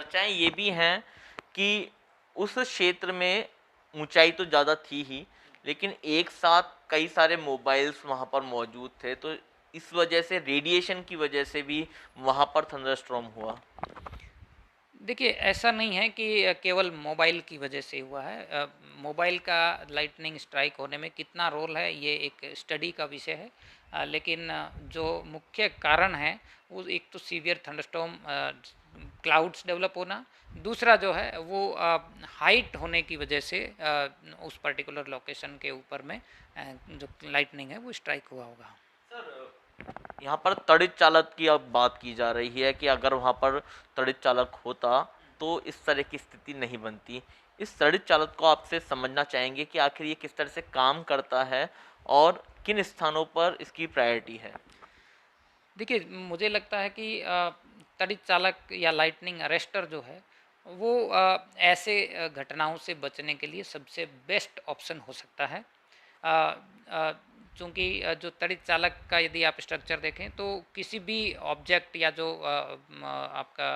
चर्चाएँ ये भी हैं कि उस क्षेत्र में ऊँचाई तो ज़्यादा थी ही, लेकिन एक साथ कई सारे मोबाइल्स वहाँ पर मौजूद थे, तो इस वजह से रेडिएशन की वजह से भी वहाँ पर थंडरस्टॉर्म हुआ। देखिए, ऐसा नहीं है कि केवल मोबाइल की वजह से हुआ है। मोबाइल का लाइटनिंग स्ट्राइक होने में कितना रोल है, ये एक स्टडी का विषय है। लेकिन जो मुख्य कारण है, वो एक तो सीवियर थंडरस्टॉर्म क्लाउड्स डेवलप होना, दूसरा जो है वो हाइट होने की वजह से उस पर्टिकुलर लोकेशन के ऊपर में जो लाइटनिंग है वो स्ट्राइक हुआ होगा। सर, यहाँ पर तड़ित चालक की अब बात की जा रही है कि अगर वहाँ पर तड़ित चालक होता तो इस तरह की स्थिति नहीं बनती। इस तड़ित चालक को आपसे समझना चाहेंगे कि आखिर ये किस तरह से काम करता है और किन स्थानों पर इसकी प्रायोरिटी है। देखिए, मुझे लगता है कि तड़ित चालक या लाइटनिंग अरेस्टर जो है वो ऐसे घटनाओं से बचने के लिए सबसे बेस्ट ऑप्शन हो सकता है। अ, अ, चूँकि जो तड़ित चालक का यदि आप स्ट्रक्चर देखें तो किसी भी ऑब्जेक्ट या जो आपका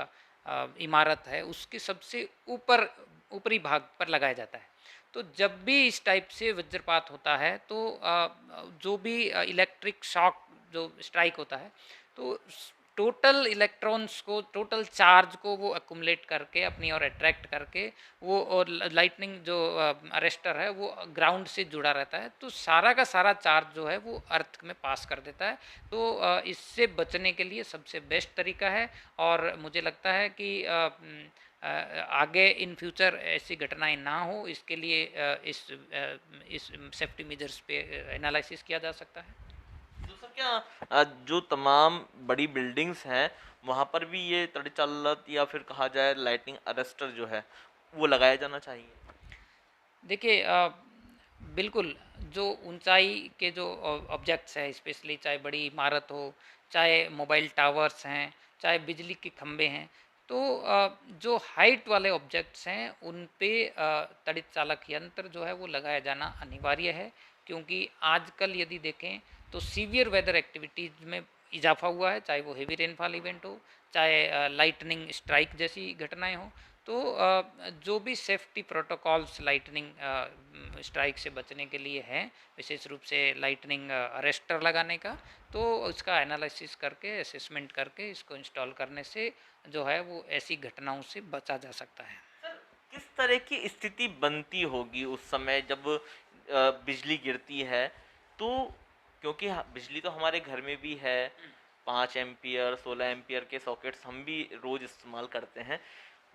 इमारत है उसके सबसे ऊपरी भाग पर लगाया जाता है। तो जब भी इस टाइप से वज्रपात होता है तो जो भी इलेक्ट्रिक शॉक जो स्ट्राइक होता है तो टोटल इलेक्ट्रॉन्स को, टोटल चार्ज को वो अकुमुलेट करके अपनी ओर अट्रैक्ट करके वो, और लाइटनिंग जो अरेस्टर है वो ग्राउंड से जुड़ा रहता है, तो सारा का सारा चार्ज जो है वो अर्थ में पास कर देता है। तो इससे बचने के लिए सबसे बेस्ट तरीका है। और मुझे लगता है कि आगे इन फ्यूचर ऐसी घटनाएं ना हो, इसके लिए इस सेफ्टी मेजर्स पे एनालिसिस किया जा सकता है। तो सर क्या जो तमाम बड़ी बिल्डिंग्स हैं वहाँ पर भी ये तड़ित चालक या फिर कहा जाए लाइटनिंग अरेस्टर जो है वो लगाया जाना चाहिए? देखिए, बिल्कुल, जो ऊंचाई के जो ऑब्जेक्ट्स हैं, स्पेशली चाहे बड़ी इमारत हो, चाहे मोबाइल टावर्स हैं, चाहे बिजली के खंभे हैं, तो जो हाइट वाले ऑब्जेक्ट्स हैं उन पे तड़ित चालक यंत्र जो है वो लगाया जाना अनिवार्य है। क्योंकि आजकल यदि देखें तो सीवियर वेदर एक्टिविटीज़ में इजाफा हुआ है, चाहे वो हेवी रेनफॉल इवेंट हो, चाहे लाइटनिंग स्ट्राइक जैसी घटनाएं हों। तो जो भी सेफ्टी प्रोटोकॉल्स लाइटनिंग स्ट्राइक से बचने के लिए हैं, विशेष रूप से लाइटनिंग अरेस्टर लगाने का, तो इसका एनालिसिस करके, असेसमेंट करके इसको इंस्टॉल करने से जो है वो ऐसी घटनाओं से बचा जा सकता है। सर, किस तरह की स्थिति बनती होगी उस समय जब बिजली गिरती है, तो क्योंकि बिजली तो हमारे घर में भी है, 5 एम्पियर 16 एम्पियर के सॉकेट्स हम भी रोज इस्तेमाल करते हैं।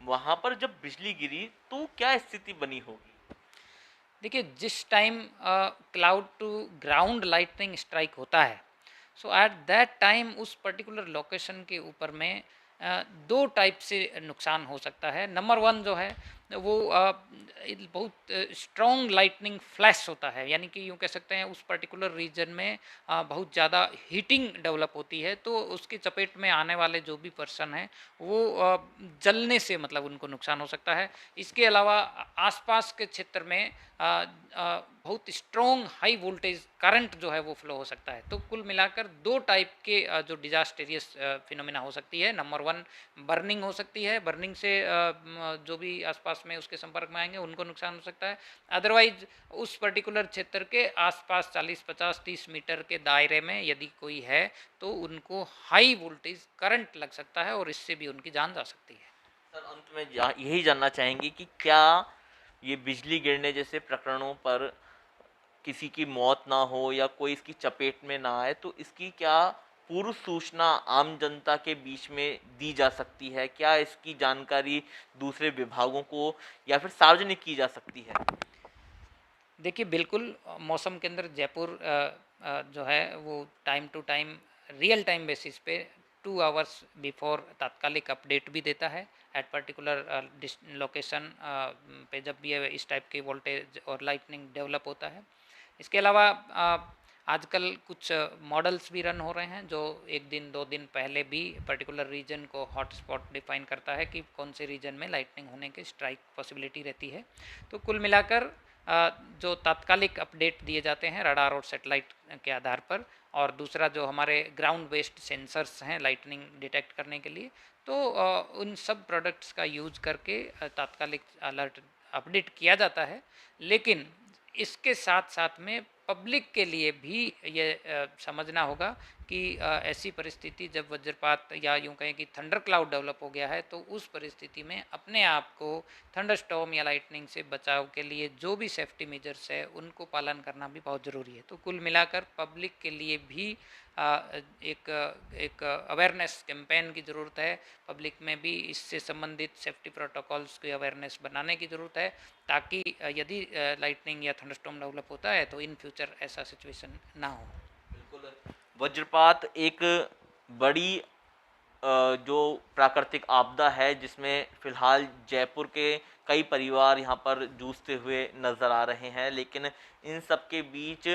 वहां पर जब बिजली गिरी तो क्या स्थिति बनी होगी? देखिए, जिस time cloud to ground lightning strike होता है, सो एट दैट टाइम उस पर्टिकुलर लोकेशन के ऊपर में दो टाइप से नुकसान हो सकता है। नंबर वन जो है वो बहुत स्ट्रॉन्ग लाइटनिंग फ्लैश होता है, यानी कि यूँ कह सकते हैं उस पर्टिकुलर रीजन में बहुत ज़्यादा हीटिंग डेवलप होती है, तो उसकी चपेट में आने वाले जो भी पर्सन हैं वो जलने से मतलब उनको नुकसान हो सकता है। इसके अलावा आसपास के क्षेत्र में बहुत स्ट्रॉन्ग हाई वोल्टेज करंट जो है वो फ्लो हो सकता है। तो कुल मिलाकर दो टाइप के जो डिजास्टेरियस फिनोमेना हो सकती है। नंबर वन, बर्निंग हो सकती है, बर्निंग से जो भी आसपास में उसके संपर्क में आएंगे उनको नुकसान हो सकता है। अदरवाइज उस पर्टिकुलर क्षेत्र के आसपास 40 50 30 मीटर के दायरे में यदि कोई है तो उनको हाई वोल्टेज करंट लग सकता है और इससे भी उनकी जान जा सकती है। सर, अंत में यही जानना चाहेंगे कि क्या ये बिजली गिरने जैसे प्रकरणों पर किसी की मौत ना हो या कोई इसकी चपेट में ना आए तो इसकी क्या पूर्व सूचना आम जनता के बीच में दी जा सकती है? क्या इसकी जानकारी दूसरे विभागों को या फिर सार्वजनिक की जा सकती है? देखिए, बिल्कुल, मौसम केंद्र जयपुर जो है वो time to time real time basis पे 2 आवर्स बिफोर तात्कालिक अपडेट भी देता है एट पर्टिकुलर लोकेशन पे जब भी ये इस टाइप की वोल्टेज और लाइटनिंग डेवलप होता है। इसके अलावा आजकल कुछ मॉडल्स भी रन हो रहे हैं जो एक दिन 2 दिन पहले भी पर्टिकुलर रीजन को हॉटस्पॉट डिफाइन करता है कि कौन से रीजन में लाइटनिंग होने की स्ट्राइक पॉसिबिलिटी रहती है। तो कुल मिलाकर जो तात्कालिक अपडेट दिए जाते हैं रडार और सेटेलाइट के आधार पर, और दूसरा जो हमारे ग्राउंड बेस्ड सेंसर्स हैं लाइटनिंग डिटेक्ट करने के लिए, तो उन सब प्रोडक्ट्स का यूज़ करके तात्कालिक अलर्ट अपडेट किया जाता है। लेकिन इसके साथ-साथ में पब्लिक के लिए भी ये समझना होगा कि ऐसी परिस्थिति जब वज्रपात या यूँ कहें कि थंडर क्लाउड डेवलप हो गया है, तो उस परिस्थिति में अपने आप को थंडर स्टॉर्म या लाइटनिंग से बचाव के लिए जो भी सेफ्टी मेजर्स है, उनको पालन करना भी बहुत ज़रूरी है। तो कुल मिलाकर पब्लिक के लिए भी एक एक अवेयरनेस कैंपेन की ज़रूरत है। पब्लिक में भी इससे संबंधित सेफ्टी प्रोटोकॉल्स की अवेयरनेस बनाने की ज़रूरत है, ताकि यदि लाइटनिंग या थंडरस्टॉर्म डेवलप होता है तो इन फ्यूचर ऐसा सिचुएशन ना हो। बिल्कुल। वज्रपात एक बड़ी जो प्राकृतिक आपदा है जिसमें फिलहाल जयपुर के कई परिवार यहाँ पर जूझते हुए नज़र आ रहे हैं, लेकिन इन सब के बीच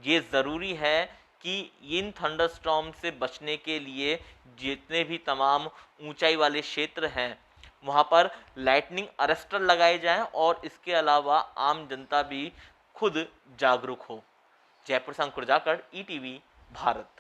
ये ज़रूरी है कि इन थंडरस्टॉर्म से बचने के लिए जितने भी तमाम ऊंचाई वाले क्षेत्र हैं वहाँ पर लाइटनिंग अरेस्टर लगाए जाएं और इसके अलावा आम जनता भी खुद जागरूक हो। जयपुर से अंकुर जाखड़, ईटीवी भारत।